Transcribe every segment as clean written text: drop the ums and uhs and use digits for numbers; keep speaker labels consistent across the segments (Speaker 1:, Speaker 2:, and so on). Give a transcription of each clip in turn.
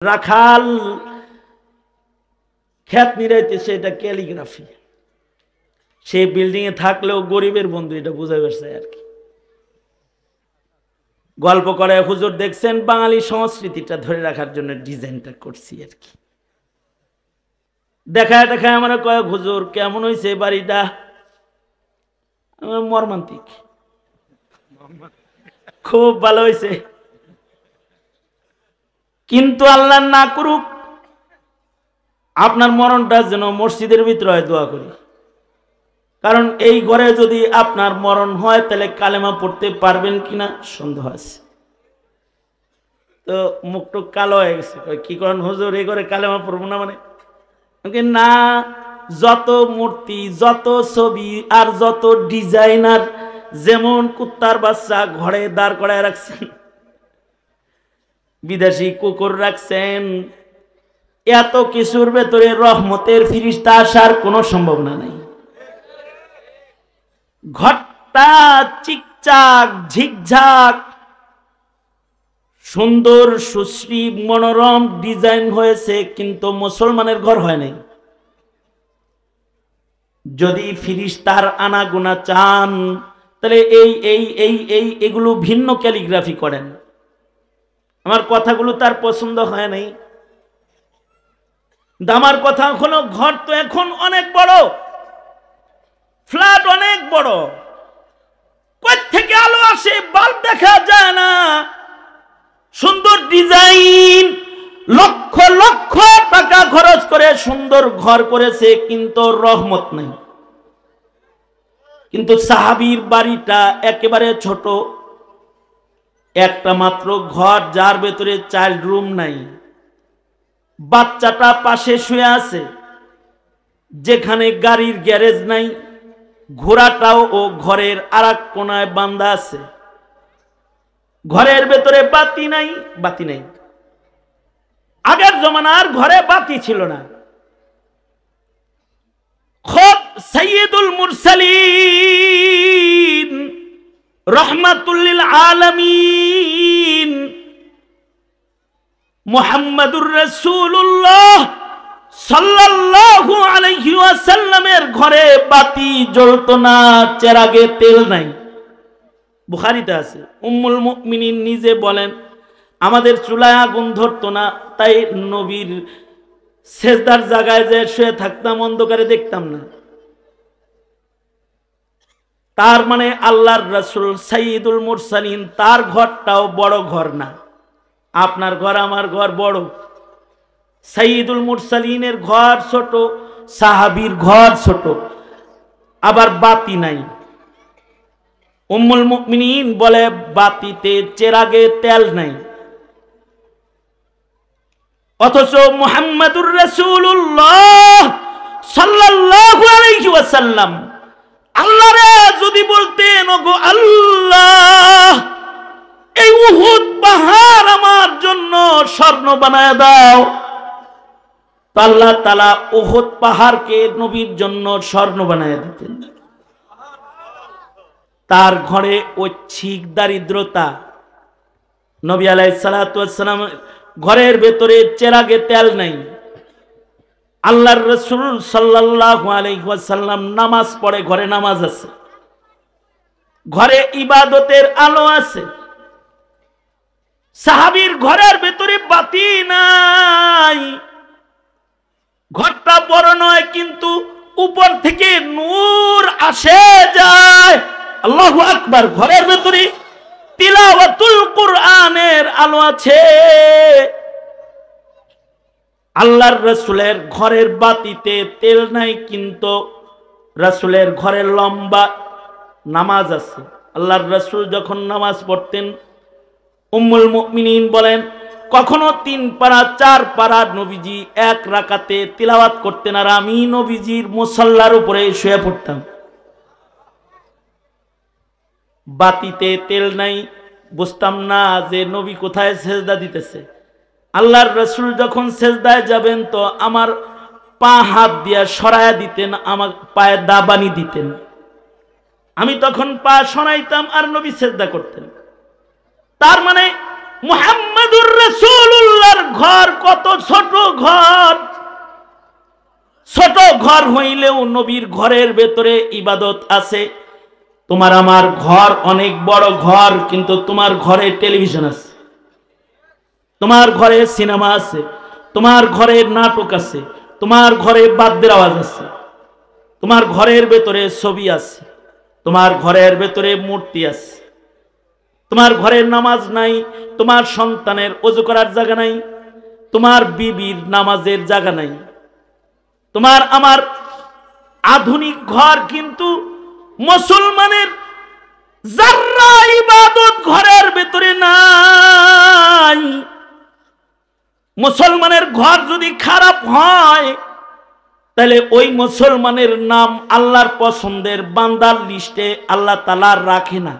Speaker 1: রাখাল খ্যাত নিরাইতেছে, এটা ক্যালিগ্রাফি। সেই বিল্ডিং এ থাকলেও গরিবের বন্ধু, এটা বুঝাই পারছে আর কি। গল্প করে হুজুর দেখছেন বাঙালি সংস্কৃতিটা ধরে রাখার জন্য ডিজাইনটা করছি আর কি। দেখায় দেখায় আমরা কয়েক হুজুর কেমন হয়েছে বাড়িটা, মর্মান্তিক, খুব ভালো হয়েছে। কিন্তু আল্লাহ না করুক আপনার মরণটা যেন মসজিদের ভিতরে হয়, দোয়া করি। কারণ এই ঘরে যদি আপনার মরণ হয় তাহলে কালেমা পড়তে পারবেন কিনা সন্দেহ আছে। তো মুখটুক কালো হয়ে গেছে, কি করেন হুজুর এই ঘরে কালেমা পড়বো না? মানে না, যত মূর্তি, যত ছবি আর যত ডিজাইনার, যেমন কুত্তার বাচ্চা ঘরে দাঁড় করায় রাখছেন, বিদেশি কুকুর রাখছেন, এত কিছুর ভেতরে রহমতের ফিরিস্তা আসার কোনো সম্ভাবনা নাই। ঘরটা চিকচাক ঝিকঝাক সুন্দর সুশ্রী মনোরম ডিজাইন হয়েছে, কিন্তু মুসলমানের ঘর হয় নাই। যদি ফিরিস্তার আনাগোনা চান তাহলে এই এই এই এই এগুলো ভিন্ন ক্যালিগ্রাফি করেন। আমার কথাগুলো তার পছন্দ হয় নাই। আমার কথা হলো ঘর তো এখন অনেক বড়, ফ্ল্যাট অনেক বড়, কই থেকে আলো আসে বাল্ব দেখা যায় না। সুন্দর ডিজাইন, লক্ষ লক্ষ টাকা খরচ করে সুন্দর ঘর করেছে, কিন্তু রহমত নেই। কিন্তু সাহাবীর বাড়িটা একেবারে ছোট, একটা মাত্র ঘর, যার ভেতরে চাইল্ড রুম নাই। বাচ্চাটা পাশে শুয়ে আছে, যেখানে গাড়ির গ্যারেজ নাই, ঘোড়াটাও ও ঘরের আরেক কোনায় বাঁধা আছে। ঘরের ভেতরে বাতি নাই, বাতি নাই। আগের জমানার ঘরে বাতি ছিল না। খোদ সাইয়্যিদুল মুরসালিন রাহমাতুল লিল আলামিন মুহাম্মাদুর রাসূলুল্লাহ সাল্লাল্লাহু আলাইহি ওয়াসাল্লামের ঘরে বাতি জ্বলতো না, চেরাগে তেল নাই। বুখারীতে আছে, উম্মুল মুমিনিন নিজে বলেন আমাদের চুলায় আগুন ধরতো না, তাই নবীর সেজদার জায়গায় যে শুয়ে থাকতাম, অন্ধকারে দেখতাম না। তার মানে আল্লাহর রাসূল সাইয়্যিদুল মুরসালিন, তার ঘরটাও বড় ঘর না। আপনার ঘর আমার ঘর বড়, সাইয়্যিদুল মুরসালিনের ঘর ছোট, সাহাবীর ঘর ছোট, আবার বাতি নাই। উম্মুল মুমিনিন বলে বাতিতে চেরাগে তেল নাই। অথচ মুহাম্মাদুর রাসূলুল্লাহ সাল্লাল্লাহু আলাইহি ওয়াসাল্লাম আল্লাহরে যদি বলতেন, ওগো আল্লাহ এই উহুদ পাহাড় আমার জন্য স্বর্ণ বানায় দাও, তো আল্লাহ তাআলা উহুদ পাহাড়কে নবীর জন্য স্বর্ণ বানায় দিতেন। তার ঘরে ঐচ্ছিক দারিদ্রতা। নবী আলাইহিস সালাতু ওয়াস সালাম ঘরের ভেতরে চেরাগে তেল নাই। আল্লাহর রাসূল সাল্লাল্লাহু আলাইহি ওয়াসাল্লাম নামাজ পড়ে, ঘরে নামাজ আছে, ঘরে ইবাদতের আলো আছে। সাহাবীর ঘরের ভেতরে বাতি নাই। ঘরটা বড় নয়, কিন্তু উপর থেকে নূর আসে যায়। আল্লাহু আকবার। ঘরের ভেতরে তিলাওয়াতুল কুরআনের আলো আছে। আল্লাহর রাসূলের ঘরের বাতিতে তেল নাই, কিন্তু রাসূলের ঘরে লম্বা নামাজ আছে। আল্লাহর রাসূল যখন নামাজ পড়তেন, উম্মুল মুমিনিন বলেন কখনো 3 পারা 4 পারা নবীজি এক রাকাতে তিলাওয়াত করতেন, আর আমি নবীজির মুসাল্লার উপরে শুয়ে পড়তাম। বাতিতে তেল নাই, বুঝতাম না যে নবী কোথায় সেজদা দিতেছে। আল্লাহর রাসূল যখন সেজদায় যাবেন তো আমার পা হাত দিয়ে সরায়া দিতেন, আমার পায়ে দাবানি দিতেন। আমি তখন পা সরাইতাম আর নবী সেজদা করতেন। তার মানে মুহাম্মাদুর রাসূলুল্লাহর ঘর কত ছোট ঘর, ছোট ঘর হইলেও নবীর ঘরের ভেতরে ইবাদত আছে। তোমার আমার ঘর অনেক বড় ঘর, কিন্তু তোমার ঘরে টেলিভিশন আছে, তোমার ঘরে সিনেমা আছে, তোমার ঘরে নাটক আছে, তোমার ঘরে বাদ্যের আওয়াজ আছে, তোমার ঘরের ভেতরে ছবি আছে, তোমার ঘরের ভেতরে মূর্তি আছে, তোমার ঘরের নামাজ নাই, তোমার সন্তানের ওযু করার জায়গা নাই, তোমার বিবির নামাজের জায়গা নাই, তোমার আমার আধুনিক ঘর, কিন্তু মুসলমানের যারা ইবাদত ঘরের ভেতরে নাই। মুসলমানের ঘর যদি খারাপ হয় তাহলে ওই মুসলমানের নাম আল্লাহর পছন্দের বান্দার লিস্টে আল্লাহ তাআলা রাখে না।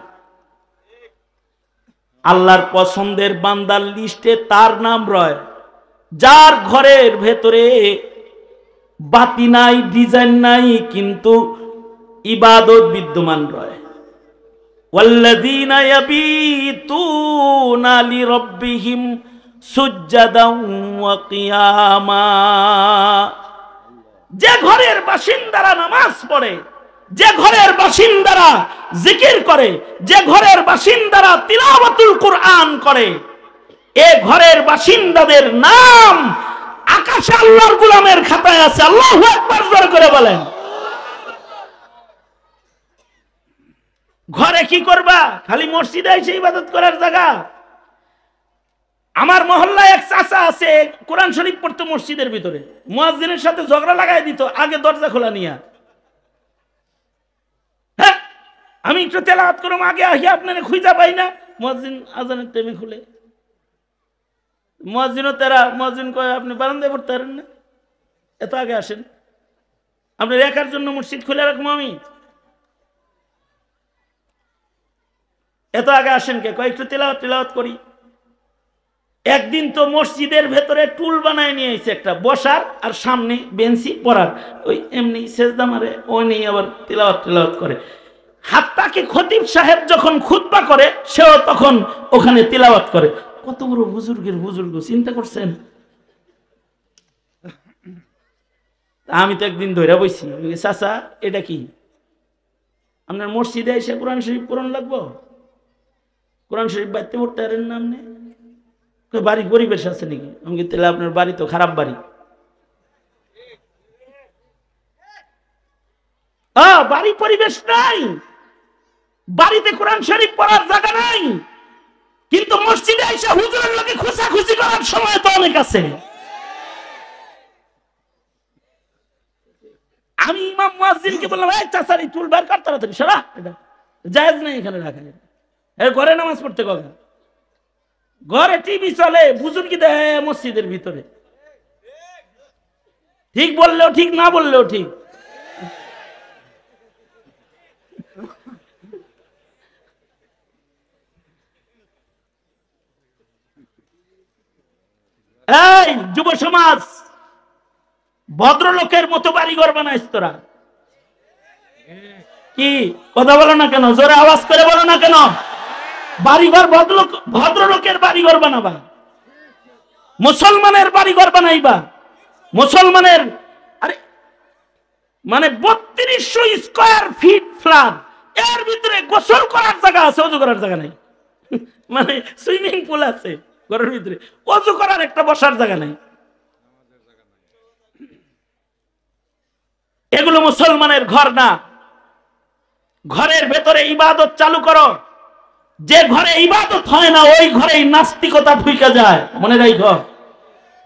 Speaker 1: আল্লাহর পছন্দের বান্দার লিস্টে তার নাম রয় যার ঘরের ভেতরে বাতি নাই, ডিজাইন নাই, কিন্তু ইবাদত বিদ্যমান রয়। ওয়াল্লাযীনা ইয়াবিতুনা লিরাব্বিহিম সুজদান ওয়া কিয়ামা। যে ঘরের বাসিন্দারা নামাজ পড়ে, যে ঘরের বাসিন্দারা জিকির করে, যে ঘরের বাসিন্দারা তিলাওয়াতুল কুরআন করে, এ ঘরের বাসিন্দাদের নাম আকাশে আল্লাহর গোলামের খাতায় আছে। আল্লাহু আকবার জোরে করে বলেন। ঘরে কি করবা? খালি মসজিদে এসে ইবাদত করার জায়গা? আমার মহল্লায় এক চাচা আছে, কোরআন শরীফ পড়তো মসজিদের ভিতরে, মুয়াজ্জিনের সাথে ঝগড়া লাগাই দিত আগে দরজা খোলা নিয়া। হ্যাঁ, আমি একটু তেলাওয়াত করব, আগে আহিয়া আপনারা খুঁজা পাই না, মুয়াজ্জিন আজানের টাইমে খুলে। মুয়াজ্জিনও তেরা, মুয়াজ্জিন কয় আপনি বারান্দায় পড়তে পারেন না, এত আগে আসেন, আপনার একার জন্য মসজিদ খুলে রাখবো আমি, এত আগে আসেন কে? কয় একটু তেলাওয়াত করি। একদিন তো মসজিদের ভেতরে টুল বানায় নিয়ে এসেছে একটা বসার, আর সামনে বেঞ্চি পড়ার, ওই এমনি সেজদা মারে, ওই নেই আবার তেলাওয়াত করে। হাত্তাকি খতিব সাহেব যখন খুতবা করে সেও তখন ওখানে তেলাওয়াত করে। কত বড় বুজুর্গের বুজুর্গ, চিন্তা করছেন? আমি তো একদিন ধরে বইছি, চাচা এটা কি আপনার মসজিদে এসে কোরআন শরীফ পড়ন লাগবো? কোরআন শরীফ বাড়িতে পড়তে পারেন না আপনি? বাড়ি পরিবেশ আছে নাকি? আমি তাহলে আপনার বাড়ি তো খারাপ বাড়ি। বাড়ি পরিবেশ নাই, বাড়িতে কোরআন শরীফ পড়ার জায়গা নাই, কিন্তু মসজিদে এসে হুজুরের লোকে খোঁচাখুচি করার সময় তো অনেক আছে। আমি ইমাম মুয়াজ্জিনকে বললাম, এই চাচারি চুল বের কর তাড়াতাড়ি, সারা এটা জায়েজ নেই এখানে রাখা। এর ঘরে নামাজ পড়তে কথা, ঘরে টিভি চলে, বুজুর্গি দেয় মসজিদের ভিতরে। ঠিক বললেও ঠিক, না বললেও ঠিক। এই যুব সমাজ, ভদ্রলোকের মতো বাড়িঘর বানাইস তোরা। কি কথা বলো না কেন? জোরে আওয়াজ করে বলো না কেন? বাড়িঘর ভদ্রলোকের বাড়িঘর বানাবা, মুসলমানের বাড়িঘর বানাইবা। মুসলমানের আরে মানে 3200 স্কয়ার ফিট ফ্ল্যাট, এর ভিতরে গোসল করার জায়গা আছে, ওযু করার জায়গা নাই। মানে সুইমিং পুল আছে ঘরের ভিতরে, ওযু করার একটা বসার জায়গা নাই। এগুলো মুসলমানের ঘর না। ঘরের ভেতরে ইবাদত চালু করো। যে ঘরে ইবাদত হয় না ওই ঘরেই নাস্তিকতা ঢুকে যায়, মনে রাখো।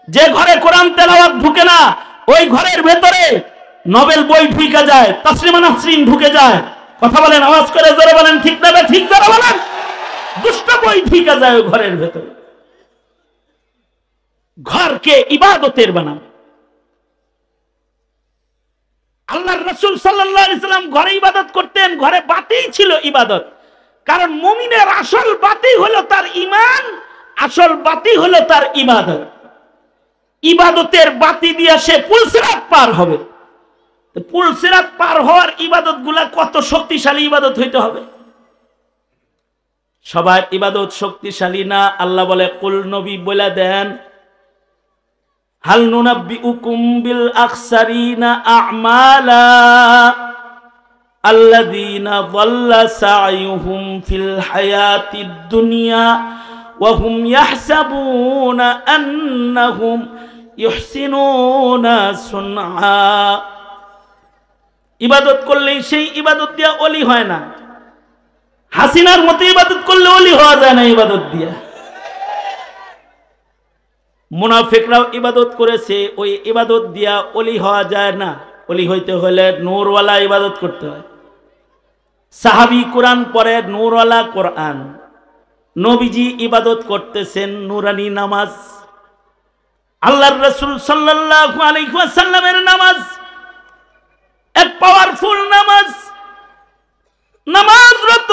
Speaker 1: যে ঘরে কোরআন তেলাওয়াত ঢুকে না ওই ঘরের ভেতরে নোবেল বই ঢুকে যায়, তাসলিমা নাসরিন ঢুকে যায়। কথা বলেন, আওয়াজ করে জোরে বলেন, ঠিক না? ঠিক জোরে বলেন। দুষ্ট বই ঢুকে যায় ওই ঘরের ভেতরে। ঘরকে ইবাদতের বানাও। আল্লাহর রাসূল সাল্লাল্লাহু আলাইহি সাল্লাম ঘরে ইবাদত করতেন, ঘরে বাতি ছিল ইবাদত। কারণ মুমিনের আসল বাতি হলো তার ঈমান, আসল বাতি হলো তার ইবাদত। ইবাদতের বাতি দিয়ে সে পুলসিরাত পার হবে। পুলসিরাত পার হওয়ার ইবাদত গুলা কত শক্তিশালী ইবাদত হইতে হবে। সবার ইবাদত শক্তিশালী না। আল্লাহ বলে, কুল নবী বলে দেন, হাল নুনাব্বিউকুম বিল আখসারিনা আমালা আল্লাযীনা যাল্লা সা'য়ুহুম ফিল হায়াতিদ দুনিয়া ওয়া হুম ইয়াহসাবুনা আন্নাহুম ইউহসিনুনা সুনআ। ইবাদত করলেই সেই ইবাদত দিয়া ওলি হয় না। হাসিনার মতো ইবাদত করলে ওলি হওয়া যায় না ইবাদত দিয়া। মুনাফিকরাও ইবাদত করেছে, ওই ইবাদত দিয়া ওলি হওয়া যায় না। ওলি হইতে হলে নূরওয়ালা ইবাদত করতে হয়। সাহাবী কোরআন পড়ে, নূরওয়ালা কোরআন। নবীজি ইবাদত করতেছেন নুরানি নামাজ। আল্লাহর রাসূল সাল্লাল্লাহু আলাইহি ওয়াসাল্লামের নামাজ এক পাওয়ারফুল নামাজ। নামাজরত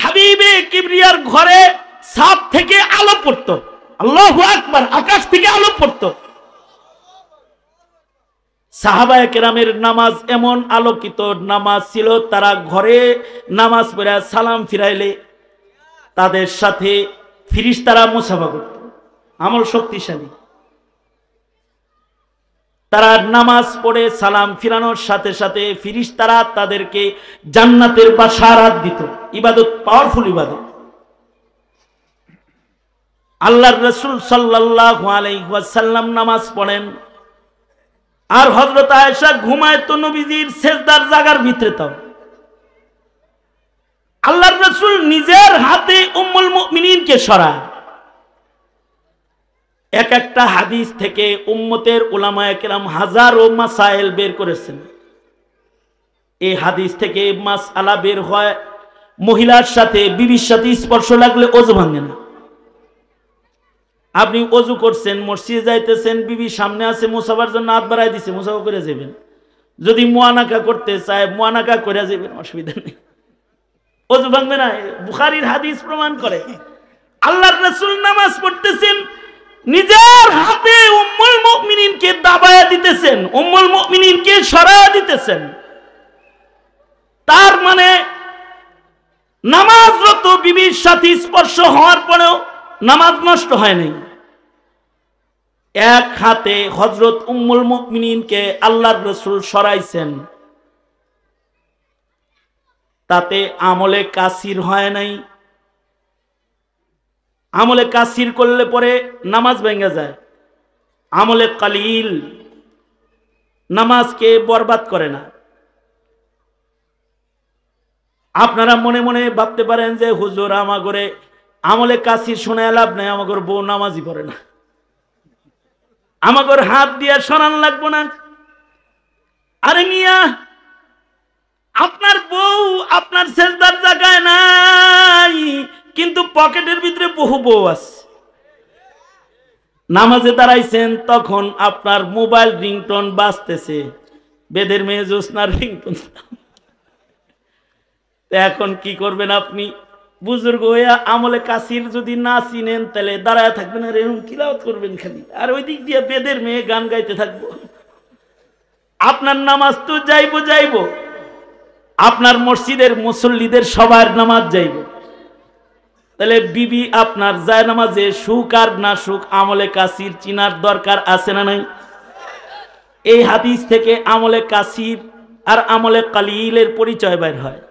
Speaker 1: হাবিবে কিবরিয়ার ঘরে ছাদ থেকে আলো পড়তো। আল্লাহু আকবার, আকাশ থেকে আলো পড়তো। সাহাবায়ে কেরামের নামাজ এমন আলোকিত নামাজ ছিল, তারা ঘরে নামাজ পড়ে সালাম ফিরাইলে তাদের সাথে ফেরেশতারা মুসাফা করত। আমল শক্তিশালী। তারা নামাজ পড়ে সালাম ফিরানোর সাথে সাথে ফেরেশতারা তাদেরকে জান্নাতের বাশারাত দিত। ইবাদত পাওয়ারফুল ইবাদত। আল্লাহর রাসূল সাল্লাল্লাহু আলাইহি ওয়াসাল্লাম নামাজ পড়েন, আর হযরত আয়েশা ঘুমায় তো নবীজির সেজদার জায়গার ভিতরে। তাও আল্লাহর রাসূল নিজের হাতে উম্মুল মুমিনিনকে সরায়। এক একটা হাদিস থেকে উম্মতের উলামায়ে কেরাম হাজারো মাসাইল বের করেছেন। এই হাদিস থেকে মাসআলা বের হয়, মহিলার সাথে বিবির সাথে স্পর্শ লাগলে ওযু ভাঙে না। আপনি ওযু করছেন, মসজিদে যাইতেছেন, বিবি সামনে আছে, মুসাফার জন্য হাত বাড়াই দিছে, মুসাফা করে যাবেন। যদি মুয়ানাকা করতে চায় মুয়ানাকা করে যাবেন, অসুবিধা নেই, ওযু ভাঙবে না। বুখারীর হাদিস প্রমাণ করে। আল্লাহর রাসূল নামাজ পড়তেছেন, নিজের হাতে উম্মুল মুমিনিনকে দাবায়া দিতেছেন, উম্মুল মুমিনিনকে সরায়া দিতেছেন। তার মানে নামাজরত বিবির সাথে স্পর্শ হওয়ার পরেও নামাজ নষ্ট হয় নাই। এক হাতে হযরত উম্মুল মুমিনিনকে আল্লাহর রাসূল সরাইছেন, তাতে আমলে কাসির হয় নাই। আমলে কাসির করলে পরে নামাজ ভেঙে যায়। আমলে কালিল নামাজকে বরবাদ করে না। আপনারা মনে মনে ভাবতে পারেন যে হুজুর আমাগরে আমলে কাসির শোনায় লাভ নাই, আমাগর বউ নামাজই পড়ে না, আমাগর হাত দিয়ে সরান লাগবো না। আরে মিয়া, আপনার বউ আপনার সেজদার জায়গায় নাই, কিন্তু পকেটের ভিতরে বহু বউ আছে। নামাজে দাঁড়াইছেন, তখন আপনার মোবাইল রিংটোন বাজতেছে, বেদের মেয়ে জোসনার রিংটোন। এখন কি করবেন আপনি? বুজুর্গ হইয়া আমলে কাসির যদি না চিনেন, তাহলে দাঁড়ায় থাকবেন আর এরকম তিলাওয়াত করবেন খালি, আর ওই দিক দিয়ে বেদের মেয়ে গান গাইতে থাকবো। আপনার নামাজ তো যাইবো, আপনার মসজিদের মুসল্লিদের সবার নামাজ যাইব। তাহলে বিবি আপনার যায় নামাজে সুখ আর না সুখ আমলে কাসির চিনার দরকার আছে না নাই? এই হাদিস থেকে আমলে কাসির আর আমলে কালিলের পরিচয় বের হয়।